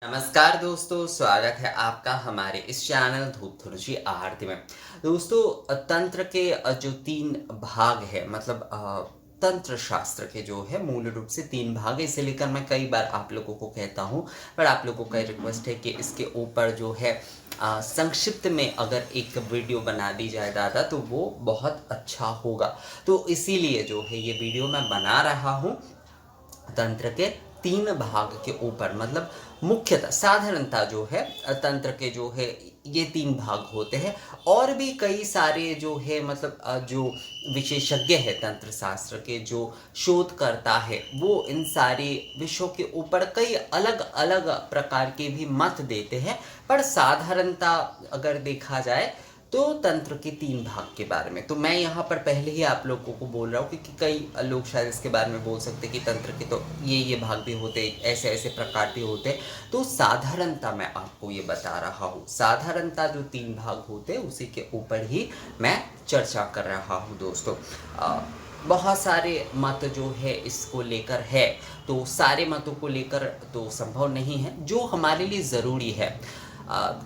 नमस्कार दोस्तों, स्वागत है आपका हमारे इस चैनल धूपधुर्जी आरती में। दोस्तों, तंत्र के जो 3 भाग है, मतलब तंत्र शास्त्र के जो है मूल रूप से 3 भाग है। इसे लेकर मैं कई बार आप लोगों को कहता हूँ, पर आप लोगों का रिक्वेस्ट है कि इसके ऊपर जो है संक्षिप्त में अगर एक वीडियो बना दी जाए दादा, तो वो बहुत अच्छा होगा। तो इसीलिए जो है ये वीडियो मैं बना रहा हूँ तंत्र के 3 भाग के ऊपर। मतलब मुख्यतः साधारणतः जो है तंत्र के जो है ये 3 भाग होते हैं। और भी कई सारे जो है, मतलब जो विशेषज्ञ है तंत्र शास्त्र के, जो शोधकर्ता है, वो इन सारे विषयों के ऊपर कई अलग अलग प्रकार के भी मत देते हैं। पर साधारणतः अगर देखा जाए तो तंत्र के 3 भाग के बारे में तो मैं यहाँ पर पहले ही आप लोगों को बोल रहा हूँ, क्योंकि कई लोग शायद इसके बारे में बोल सकते हैं कि तंत्र के तो ये भाग भी होते, ऐसे ऐसे प्रकार भी होते। तो साधारणता मैं आपको ये बता रहा हूँ, साधारणता जो 3 भाग होते उसी के ऊपर ही मैं चर्चा कर रहा हूँ दोस्तों। बहुत सारे मत जो है इसको लेकर है, तो सारे मतों को लेकर तो संभव नहीं है। जो हमारे लिए ज़रूरी है,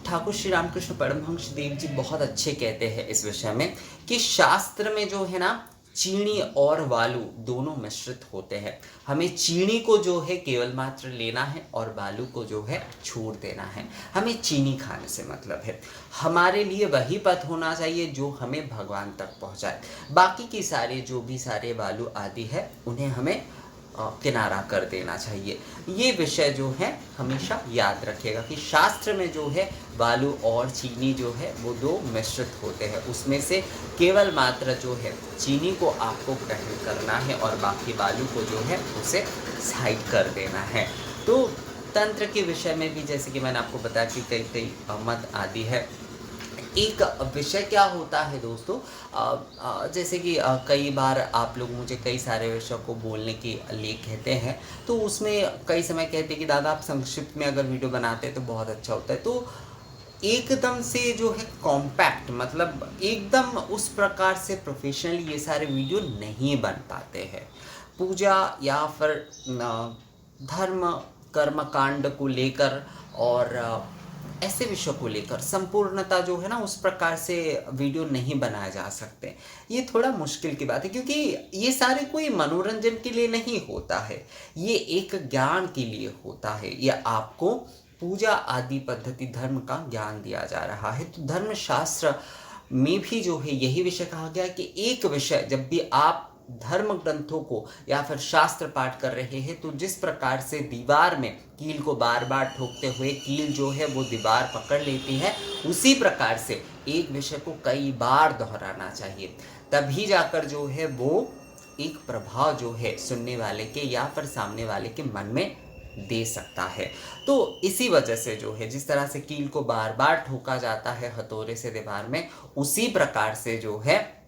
ठाकुर श्री रामकृष्ण परमहंस देव जी बहुत अच्छे कहते हैं इस विषय में कि शास्त्र में जो है ना, चीनी और वालू दोनों मिश्रित होते हैं। हमें चीनी को जो है केवल मात्र लेना है और बालू को जो है छोड़ देना है। हमें चीनी खाने से मतलब है। हमारे लिए वही पथ होना चाहिए जो हमें भगवान तक पहुंचाए। बाकी की सारे जो भी सारे बालू आदि है, उन्हें हमें किनारा कर देना चाहिए। ये विषय जो है हमेशा याद रखिएगा कि शास्त्र में जो है बालू और चीनी जो है वो 2 मिश्रित होते हैं। उसमें से केवल मात्र जो है चीनी को आपको ग्रहण करना है और बाकी बालू को जो है उसे साइड कर देना है। तो तंत्र के विषय में भी जैसे कि मैंने आपको बताया कि कई कई मत आदि है। एक विषय क्या होता है दोस्तों, जैसे कि कई बार आप लोग मुझे कई सारे विषयों को बोलने के लिए कहते हैं, तो उसमें कई समय कहते हैं कि दादा आप संक्षिप्त में अगर वीडियो बनाते हैं तो बहुत अच्छा होता है। तो एकदम से जो है कॉम्पैक्ट, मतलब एकदम उस प्रकार से प्रोफेशनली ये सारे वीडियो नहीं बन पाते हैं। पूजा या फिर धर्म कर्म कांड को लेकर और ऐसे विषयों को लेकर संपूर्णता जो है ना, उस प्रकार से वीडियो नहीं बनाए जा सकते। ये थोड़ा मुश्किल की बात है, क्योंकि ये सारे कोई मनोरंजन के लिए नहीं होता है, ये एक ज्ञान के लिए होता है। ये आपको पूजा आदि पद्धति धर्म का ज्ञान दिया जा रहा है। तो धर्म शास्त्र में भी जो है यही विषय कहा गया कि एक विषय जब भी आप धर्म ग्रंथों को या फिर शास्त्र पाठ कर रहे हैं, तो जिस प्रकार से दीवार में कील को बार बार ठोकते हुए कील जो है वो दीवार पकड़ लेती है, उसी प्रकार से एक विषय को कई बार दोहराना चाहिए। तभी जाकर जो है वो एक प्रभाव जो है सुनने वाले के या फिर सामने वाले के मन में दे सकता है। तो इसी वजह से जो है जिस तरह से कील को बार बार ठोका जाता है हथौड़े से दीवार में, उसी प्रकार से जो है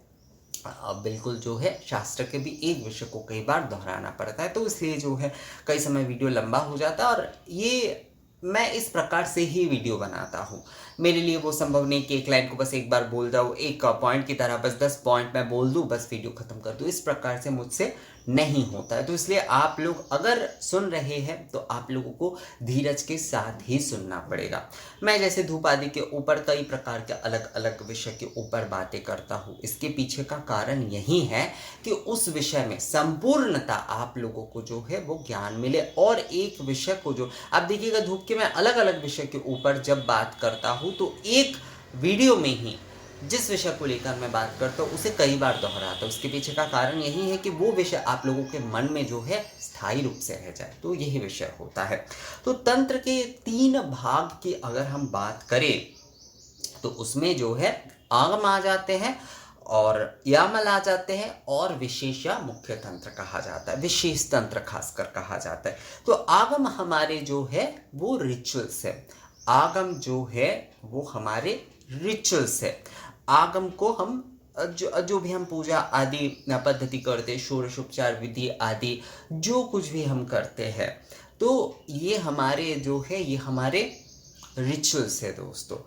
बिल्कुल जो है शास्त्र के भी एक विषय को कई बार दोहराना पड़ता है। तो इसलिए जो है कई समय वीडियो लंबा हो जाता है, और ये मैं इस प्रकार से ही वीडियो बनाता हूँ। मेरे लिए वो संभव नहीं कि एक लाइन को बस एक बार बोल जाऊँ, एक पॉइंट की तरह बस 10 पॉइंट मैं बोल दूँ, बस वीडियो खत्म कर दूँ। इस प्रकार से मुझसे नहीं होता है। तो इसलिए आप लोग अगर सुन रहे हैं तो आप लोगों को धीरज के साथ ही सुनना पड़ेगा। मैं जैसे धूप आदि के ऊपर कई प्रकार के अलग अलग विषय के ऊपर बातें करता हूँ, इसके पीछे का कारण यही है कि उस विषय में संपूर्णता आप लोगों को जो है वो ज्ञान मिले। और एक विषय को जो आप देखिएगा, धूप के मैं अलग अलग विषय के ऊपर जब बात करता हूँ तो एक वीडियो में ही जिस विषय को लेकर मैं बात करता हूँ उसे कई बार दोहराता हूँ। उसके पीछे का कारण यही है कि वो विषय आप लोगों के मन में जो है स्थायी रूप से रह जाए। तो यही विषय होता है। तो तंत्र के 3 भाग की अगर हम बात करें तो उसमें जो है आगम आ जाते हैं और यामल आ जाते हैं, और विशेष या मुख्य तंत्र कहा जाता है, विशेष तंत्र खासकर कहा जाता है। तो आगम हमारे जो है वो रिचुअल्स है। आगम जो है वो हमारे रिचुअल्स है। आगम को हम जो भी हम पूजा आदि पद्धति करते, षोडशोपचार विधि आदि जो कुछ भी हम करते हैं, तो ये हमारे जो है ये हमारे रिचुअल्स है दोस्तों।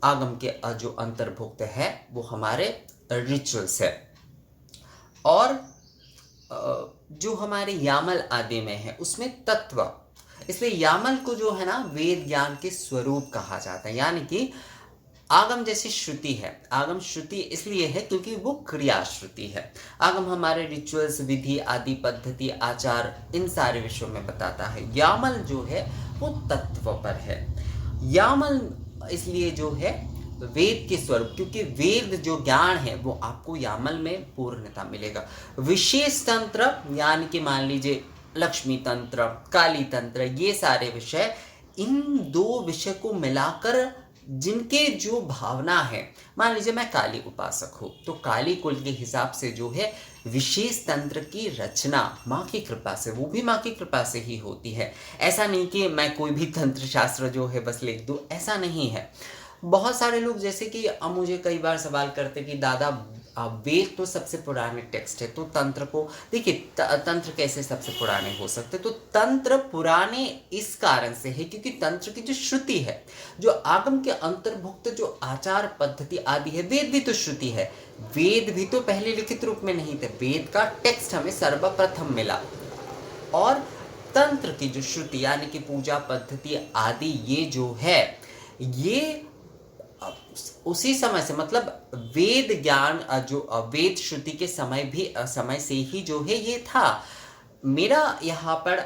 आगम के जो अंतर्भुक्त है वो हमारे रिचुअल्स है। और जो हमारे यामल आदि में है उसमें तत्व इसलिए यामल को जो है ना वेद ज्ञान के स्वरूप कहा जाता है। यानी कि आगम जैसी श्रुति है, आगम श्रुति इसलिए है क्योंकि वो क्रिया श्रुति है। आगम हमारे रिचुअल्स, विधि आदि, पद्धति, आचार, इन सारे विषयों में बताता है। यामल जो है वो तत्व पर है। यामल इसलिए जो है वेद के स्वरूप, क्योंकि वेद जो ज्ञान है वो आपको यामल में पूर्णता मिलेगा। विशेष तंत्र यानी कि मान लीजिए लक्ष्मी तंत्र, काली तंत्र, ये सारे विषय, इन दो विषय को मिलाकर जिनके जो भावना है, मान लीजिए मैं काली उपासक हूँ तो काली कुल के हिसाब से जो है विशेष तंत्र की रचना माँ की कृपा से, वो भी माँ की कृपा से ही होती है। ऐसा नहीं कि मैं कोई भी तंत्र शास्त्र जो है बस लिख दूँ, ऐसा नहीं है। बहुत सारे लोग जैसे कि अब मुझे कई बार सवाल करते कि दादा वेद तो सबसे पुराने टेक्स्ट है, तो तंत्र को देखिए तंत्र कैसे सबसे पुराने हो सकते। तो तंत्र पुराने इस कारण से है क्योंकि तंत्र की जो श्रुति है, जो आगम के अंतर्भुक्त जो आचार पद्धति आदि है, वेद भी तो श्रुति है। वेद भी तो पहले लिखित रूप में नहीं थे, वेद का टेक्स्ट हमें सर्वप्रथम मिला। और तंत्र की जो श्रुति यानी कि पूजा पद्धति आदि, ये जो है ये उसी समय से, मतलब वेद ज्ञान जो वेद श्रुति के समय से ही जो है ये था। मेरा यहाँ पर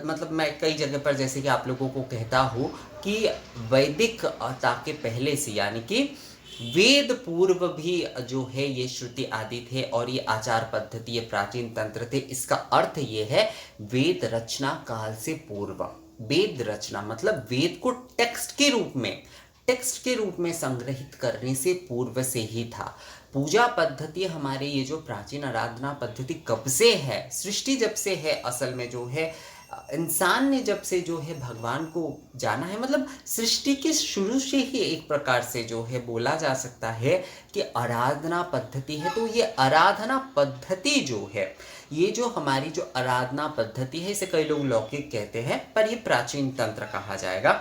मतलब मैं कई जगह पर जैसे कि आप लोगों को कहता हूँ कि वैदिकता के पहले से, यानी कि वेद पूर्व भी जो है ये श्रुति आदि थे और ये आचार पद्धति, ये प्राचीन तंत्र थे। इसका अर्थ ये है वेद रचना काल से पूर्व। वेद रचना मतलब वेद को टेक्स्ट के रूप में संग्रहित करने से पूर्व से ही था। पूजा पद्धति हमारे ये जो प्राचीन आराधना पद्धति कब से है, सृष्टि जब से है, असल में जो है इंसान ने जब से जो है भगवान को जाना है, मतलब सृष्टि के शुरू से ही एक प्रकार से जो है बोला जा सकता है कि आराधना पद्धति है। तो ये आराधना पद्धति जो है, ये जो हमारी जो आराधना पद्धति है, इसे कई लोग लौकिक कहते हैं पर ये प्राचीन तंत्र कहा जाएगा।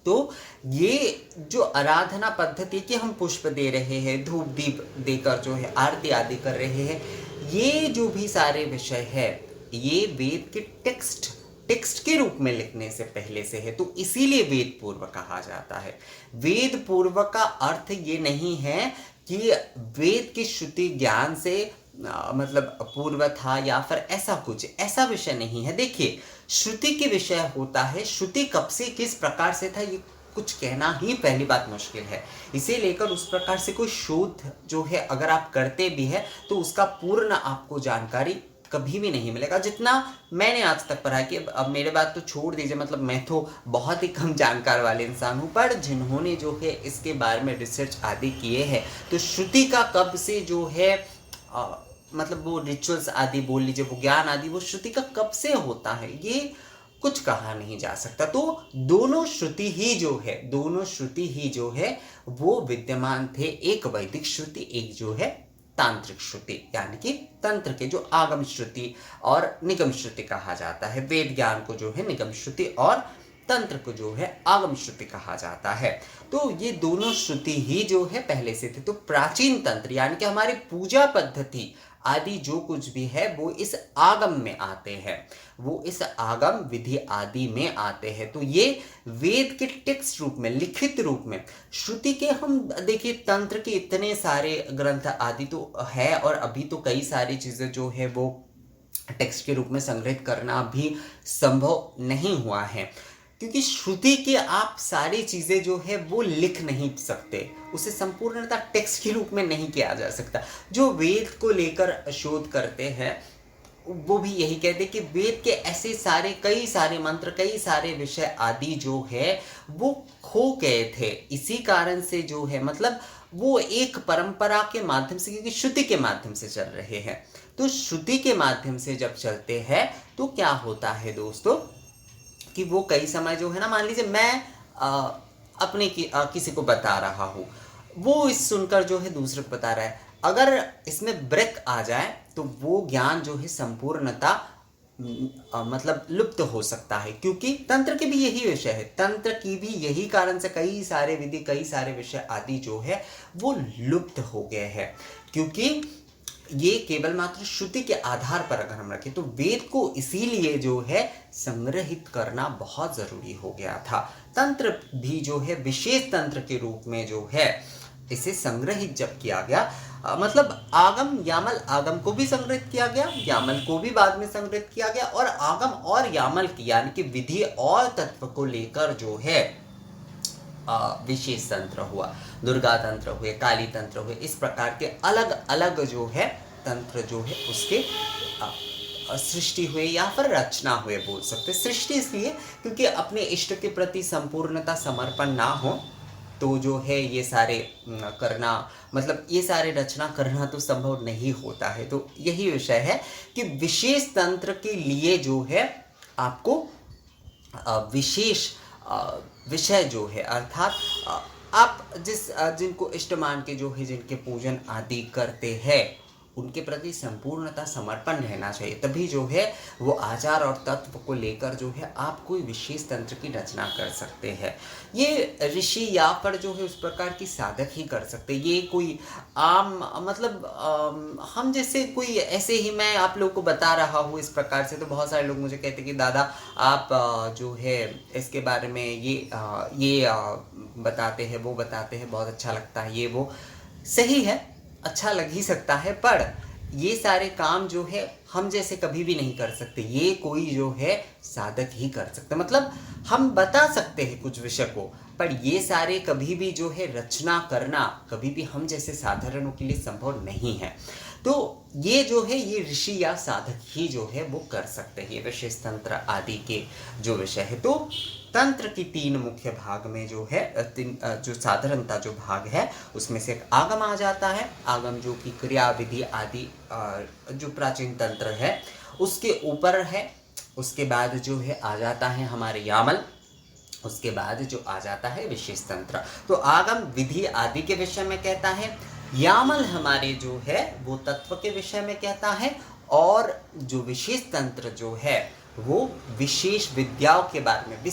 तो ये जो आराधना पद्धति की हम पुष्प दे रहे हैं, धूप दीप देकर जो है आरती आदि कर रहे हैं, ये जो भी सारे विषय है ये वेद के टेक्स्ट के रूप में लिखने से पहले से है। तो इसीलिए वेद पूर्व कहा जाता है। वेद पूर्व का अर्थ ये नहीं है कि वेद की श्रुति ज्ञान से मतलब पूर्व था या फिर ऐसा कुछ, ऐसा विषय नहीं है। देखिए श्रुति के विषय होता है, श्रुति कब से किस प्रकार से था ये कुछ कहना ही पहली बात मुश्किल है। इसे लेकर उस प्रकार से कोई शोध जो है अगर आप करते भी है तो उसका पूर्ण आपको जानकारी कभी भी नहीं मिलेगा। जितना मैंने आज तक पढ़ा कि अब मेरे बात तो छोड़ दीजिए, मतलब मैं तो बहुत ही कम जानकार वाले इंसान हूँ, पर जिन्होंने जो है इसके बारे में रिसर्च आदि किए हैं तो श्रुति का कब से जो है मतलब वो रिचुअल्स आदि बोल लीजिए, वो ज्ञान आदि, वो श्रुति का कब से होता है ये कुछ कहा नहीं जा सकता। तो दोनों श्रुति ही जो है वो विद्यमान थे, एक वैदिक श्रुति, एक जो है तांत्रिक श्रुति, यानी कि तंत्र के जो आगम श्रुति और निगम श्रुति कहा जाता है। वेद ज्ञान को जो है निगम श्रुति और तंत्र को जो है आगम श्रुति कहा जाता है। तो ये दोनों श्रुति ही जो है पहले से थे। तो प्राचीन तंत्र यानी कि हमारी पूजा पद्धति आदि जो कुछ भी है वो इस आगम में आते हैं, वो इस आगम विधि आदि में आते हैं। तो ये वेद के टेक्स्ट रूप में, लिखित रूप में, श्रुति के हम देखिए तंत्र के इतने सारे ग्रंथ आदि तो है और अभी तो कई सारी चीजें जो है वो टेक्स्ट के रूप में संग्रहित करना भी संभव नहीं हुआ है, क्योंकि श्रुति के आप सारी चीजें जो है वो लिख नहीं सकते, उसे संपूर्णता टेक्स्ट के रूप में नहीं किया जा सकता। जो वेद को लेकर शोध करते हैं वो भी यही कहते हैं कि वेद के ऐसे सारे कई सारे मंत्र, कई सारे विषय आदि जो है वो खो गए थे। इसी कारण से जो है मतलब वो एक परंपरा के माध्यम से, क्योंकि श्रुति के माध्यम से चल रहे हैं, तो श्रुति के माध्यम से जब चलते हैं तो क्या होता है दोस्तों कि वो कई समय जो है ना, मान लीजिए मैं अपने किसी को बता रहा हूँ, वो इस सुनकर जो है दूसरे को बता रहा है, अगर इसमें ब्रेक आ जाए तो वो ज्ञान जो है संपूर्णता मतलब लुप्त हो सकता है, क्योंकि तंत्र के भी यही विषय है, तंत्र की भी यही कारण से कई सारे विधि, कई सारे विषय आदि जो है वो लुप्त हो गए हैं, क्योंकि ये केवल मात्र श्रुति के आधार पर अगर हम रखें तो वेद को इसीलिए जो है संग्रहित करना बहुत जरूरी हो गया था। तंत्र भी जो है विशेष तंत्र के रूप में जो है इसे संग्रहित जब किया गया, मतलब आगम यामल, आगम को भी संग्रहित किया गया, यामल को भी बाद में संग्रहित किया गया, और आगम और यामल की यानी कि विधि और तत्व को लेकर जो है विशेष तंत्र हुआ, दुर्गा तंत्र हुए, काली तंत्र हुए, इस प्रकार के अलग अलग जो है तंत्र जो है उसके सृष्टि हुए या फिर रचना हुए बोल सकते। सृष्टि इसलिए क्योंकि अपने इष्ट के प्रति संपूर्णता समर्पण ना हो तो जो है ये सारे करना, मतलब ये सारे रचना करना तो संभव नहीं होता है। तो यही विषय है कि विशेष तंत्र के लिए जो है आपको विशेष विषय जो है, अर्थात आप जिनको इष्ट मान के जो है जिनके पूजन आदि करते हैं उनके प्रति संपूर्णता समर्पण रहना चाहिए, तभी जो है वो आचार और तत्व को लेकर जो है आप कोई विशेष तंत्र की रचना कर सकते हैं। ये ऋषि या पर जो है उस प्रकार की साधक ही कर सकते। ये कोई आम, मतलब हम जैसे कोई ऐसे ही मैं आप लोग को बता रहा हूँ इस प्रकार से, तो बहुत सारे लोग मुझे कहते कि दादा आप जो है इसके बारे में ये बताते हैं, वो बताते हैं, बहुत अच्छा लगता है, ये वो सही है, अच्छा लग ही सकता है, पर ये सारे काम जो है हम जैसे कभी भी नहीं कर सकते, ये कोई जो है साधक ही कर सकते। मतलब हम बता सकते हैं कुछ विषय को, पर ये सारे कभी भी जो है रचना करना कभी भी हम जैसे साधारणों के लिए संभव नहीं है। तो ये जो है ये ऋषि या साधक ही जो है वो कर सकते हैं, ये विशेष तंत्र आदि के जो विषय है। तो तंत्र की तीन मुख्य भाग में जो है जो साधारणता जो भाग है उसमें से एक आगम आ जाता है। आगम जो कि क्रिया विधि आदि जो प्राचीन तंत्र है उसके ऊपर है। उसके बाद जो है आ जाता है हमारे यामल, उसके बाद जो आ जाता है विशेष तंत्र। तो आगम विधि आदि के विषय में कहता है, यामल हमारे जो है वो तत्व के विषय में कहता है, और जो विशेष तंत्र जो है वो विशेष विद्याओं के बारे में।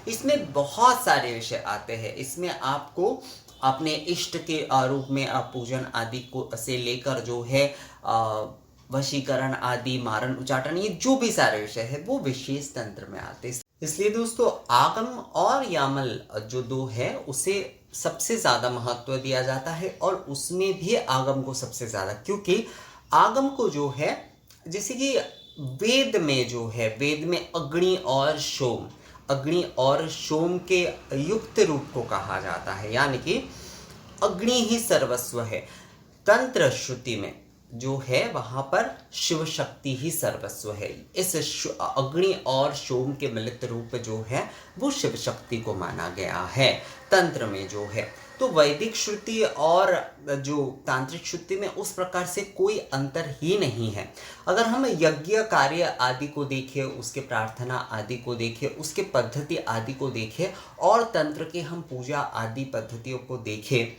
इसमें बहुत सारे विषय आते हैं। इसमें आपको अपने इष्ट के रूप में पूजन आदि को से लेकर जो है वशीकरण आदि, मारण उच्चाटन, ये जो भी सारे विषय है वो विशेष तंत्र में आते हैं। इसलिए दोस्तों आगम और यामल जो दो है उसे सबसे ज्यादा महत्व दिया जाता है, और उसमें भी आगम को सबसे ज्यादा, क्योंकि आगम को जो है जैसे कि वेद में जो है, वेद में अग्नि और सोम के युक्त रूप को कहा जाता है, यानी कि अग्नि ही सर्वस्व है। तंत्र श्रुति में जो है वहां पर शिव शक्ति ही सर्वस्व है। इस अग्नि और सोम के मिलित रूप जो है वो शिव शक्ति को माना गया है तंत्र में जो है। तो वैदिक श्रुति और जो तांत्रिक श्रुति में उस प्रकार से कोई अंतर ही नहीं है। अगर हम यज्ञ कार्य आदि को देखें, उसके प्रार्थना आदि को देखें, उसके पद्धति आदि को देखें, और तंत्र के हम पूजा आदि पद्धतियों को देखें,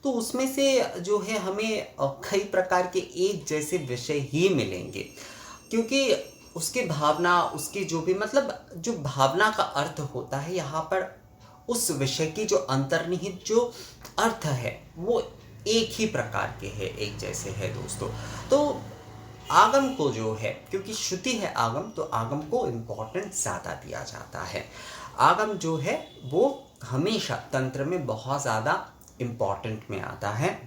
तो उसमें से जो है हमें कई प्रकार के एक जैसे विषय ही मिलेंगे, क्योंकि उसके भावना, उसकी जो भी, मतलब जो भावना का अर्थ होता है यहाँ पर उस विषय की जो अंतर्निहित जो अर्थ है वो एक ही प्रकार के है, एक जैसे है दोस्तों। तो आगम को जो है, क्योंकि श्रुति है आगम, तो आगम को इम्पोर्टेंस ज़्यादा दिया जाता है। आगम जो है वो हमेशा तंत्र में बहुत ज़्यादा इम्पोर्टेंट में आता है।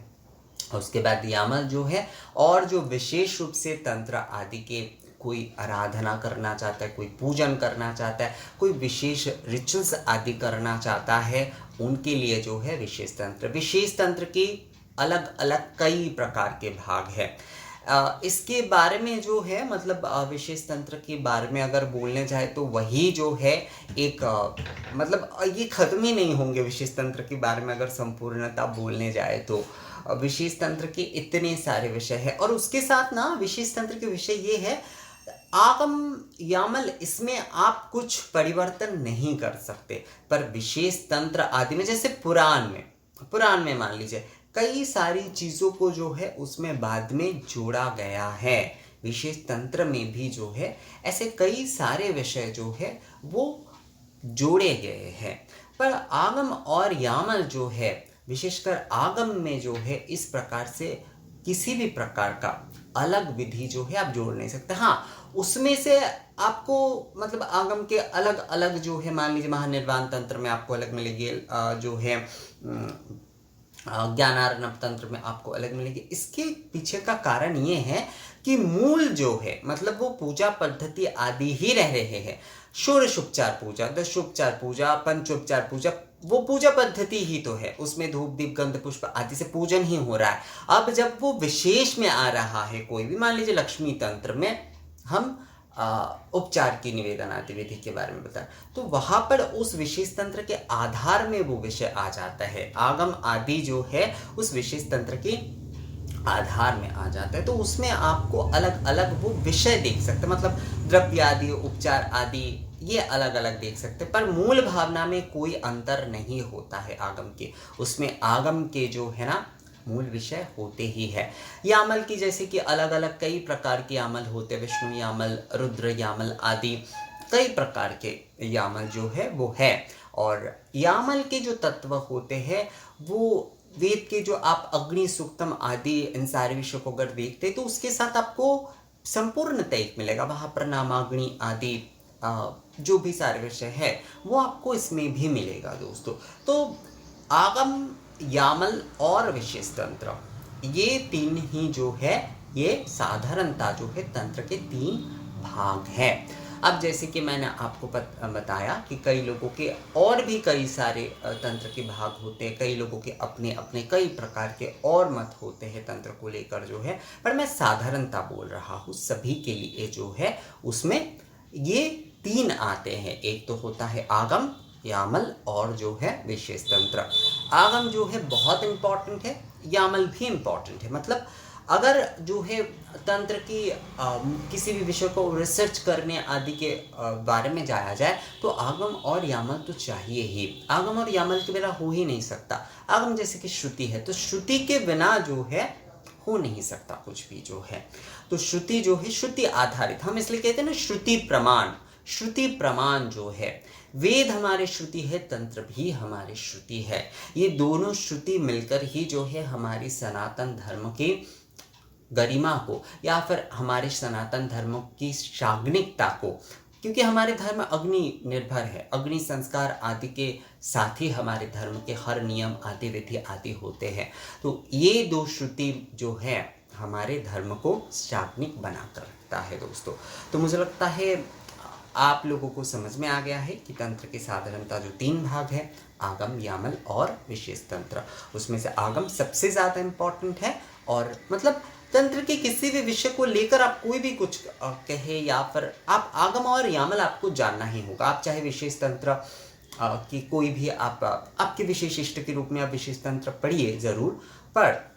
उसके बाद यामल जो है, और जो विशेष रूप से तंत्र आदि के कोई आराधना करना चाहता है, कोई पूजन करना चाहता है, कोई विशेष रिचुअल्स आदि करना चाहता है, उनके लिए जो है विशेष तंत्र के अलग अलग कई प्रकार के भाग हैं। इसके बारे में जो है, मतलब विशेष तंत्र के बारे में अगर बोलने जाए तो वही जो है एक मतलब ये खत्म ही नहीं होंगे विशेष तंत्र के बारे में अगर संपूर्णता बोलने जाए तो। विशेष तंत्र के इतने सारे विषय है, और उसके साथ ना विशेष तंत्र के विषय ये है, आगम यामल इसमें आप कुछ परिवर्तन नहीं कर सकते, पर विशेष तंत्र आदि में, जैसे पुराण में मान लीजिए कई सारी चीजों को जो है उसमें बाद में जोड़ा गया है। विशेष तंत्र में भी जो है ऐसे कई सारे विषय जो है वो जोड़े गए हैं, पर आगम और यामल जो है, विशेषकर आगम में जो है इस प्रकार से किसी भी प्रकार का अलग विधि जो है आप जोड़ नहीं सकते। हाँ, उसमें से आपको मतलब आगम के अलग अलग जो है, मान लीजिए महानिर्वाण तंत्र में आपको अलग मिलेगी, जो है ज्ञानार्णव तंत्र में आपको अलग मिलेगी। इसके पीछे का कारण ये है कि मूल जो है मतलब वो पूजा पद्धति आदि ही रह रहे हैं। षोडशोपचार पूजा, दशोपचार पूजा, पंचोपचार पूजा, वो पूजा पद्धति ही तो है, उसमें धूप दीप गंध पुष्प आदि से पूजन ही हो रहा है। अब जब वो विशेष में आ रहा है, कोई भी मान लीजिए लक्ष्मी तंत्र में हम उपचार की निवेदन आदि विधि के बारे में बताया, तो वहां पर उस विशेष तंत्र के आधार में वो विषय आ जाता है। आगम आदि जो है उस विशेष तंत्र के आधार में आ जाता है, तो उसमें आपको अलग अलग वो विषय देख सकते हैं, मतलब द्रव्य आदि, उपचार आदि, ये अलग अलग देख सकते हैं, पर मूल भावना में कोई अंतर नहीं होता है आगम के। उसमें आगम के जो है ना मूल विषय होते ही है। यामल की जैसे कि अलग अलग कई प्रकार के यामल होते हैं, विष्णु यामल, रुद्र यामल आदि कई प्रकार के यामल जो है वो है। और यामल के जो तत्व होते हैं वो वेद के जो आप अग्नि सूक्तम आदि इन सारे विषयों को अगर देखते तो उसके साथ आपको संपूर्णतः एक मिलेगा। वहाँ पर नामाग्नि आदि जो भी सारे विषय है वो आपको इसमें भी मिलेगा दोस्तों। तो आगम, यामल और विशेष तंत्र, ये तीन ही जो है ये साधारणता जो है तंत्र के तीन भाग है। अब जैसे कि मैंने आपको बताया कि कई लोगों के और भी कई सारे तंत्र के भाग होते हैं, कई लोगों के अपने अपने कई प्रकार के और मत होते हैं तंत्र को लेकर जो है, पर मैं साधारणता बोल रहा हूँ सभी के लिए जो है। उसमें ये तीन आते हैं, एक तो होता है आगम, यामल और जो है विशेष तंत्र। आगम जो है बहुत इंपॉर्टेंट है, यामल भी इंपॉर्टेंट है। मतलब अगर जो है तंत्र की किसी भी विषय को रिसर्च करने आदि के बारे में जाया जाए तो आगम और यामल तो चाहिए ही। आगम और यामल के बिना हो ही नहीं सकता। आगम जैसे कि श्रुति है, तो श्रुति के बिना जो है हो नहीं सकता कुछ भी जो है। तो श्रुति जो है श्रुति आधारित, हम इसलिए कहते हैं ना श्रुति प्रमाण। श्रुति प्रमाण जो है, वेद हमारे श्रुति है, तंत्र भी हमारी श्रुति है। ये दोनों श्रुति मिलकर ही जो है हमारी सनातन धर्म की गरिमा को या फिर हमारे सनातन धर्म की शाग्निकता को, क्योंकि हमारे धर्म अग्नि निर्भर है, अग्नि संस्कार आदि के साथ ही हमारे धर्म के हर नियम आदि विधि आदि होते हैं। तो ये दो श्रुति जो है हमारे धर्म को शाग्निक बनाकर रखता है दोस्तों। तो मुझे लगता है आप लोगों को समझ में आ गया है कि तंत्र की साधारणता जो तीन भाग है, आगम, यामल और विशेष तंत्र, उसमें से आगम सबसे ज़्यादा इम्पॉर्टेंट है। और मतलब तंत्र के किसी भी विषय को लेकर आप कोई भी कुछ कहे या फिर आप आगम और यामल आपको जानना ही होगा। आप चाहे विशेष तंत्र की कोई भी आपके विशेष इष्ट के रूप में आप विशेष तंत्र पढ़िए ज़रूर, पर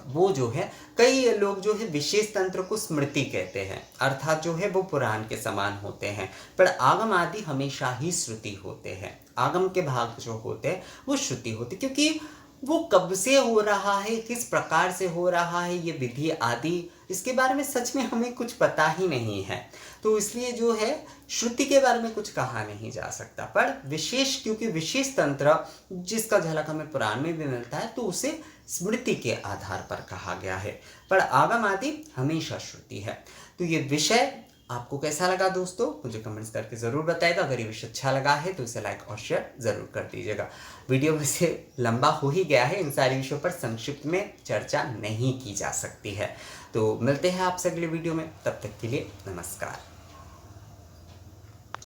वो जो है कई लोग जो है विशेष तंत्र को स्मृति कहते हैं, अर्थात जो है वो पुराण के समान होते हैं, पर आगम आदि हमेशा ही श्रुति होते हैं। आगम के भाग जो होते हैं वो श्रुति होती, क्योंकि वो कब से हो रहा है, किस प्रकार से हो रहा है, ये विधि आदि इसके बारे में सच में हमें कुछ पता ही नहीं है। तो इसलिए जो है श्रुति के बारे में कुछ कहा नहीं जा सकता, पर विशेष, क्योंकि विशेष तंत्र जिसका झलक हमें पुराण में भी मिलता है तो उसे स्मृति के आधार पर कहा गया है, पर आगम आदि हमेशा श्रुति है। तो ये विषय आपको कैसा लगा दोस्तों, मुझे कमेंट्स करके ज़रूर बताइएगा। अगर ये विषय अच्छा लगा है तो इसे लाइक और शेयर ज़रूर कर दीजिएगा। वीडियो वैसे लंबा हो ही गया है, इन सारे विषयों पर संक्षिप्त में चर्चा नहीं की जा सकती है। तो मिलते हैं आपसे अगले वीडियो में, तब तक के लिए नमस्कार।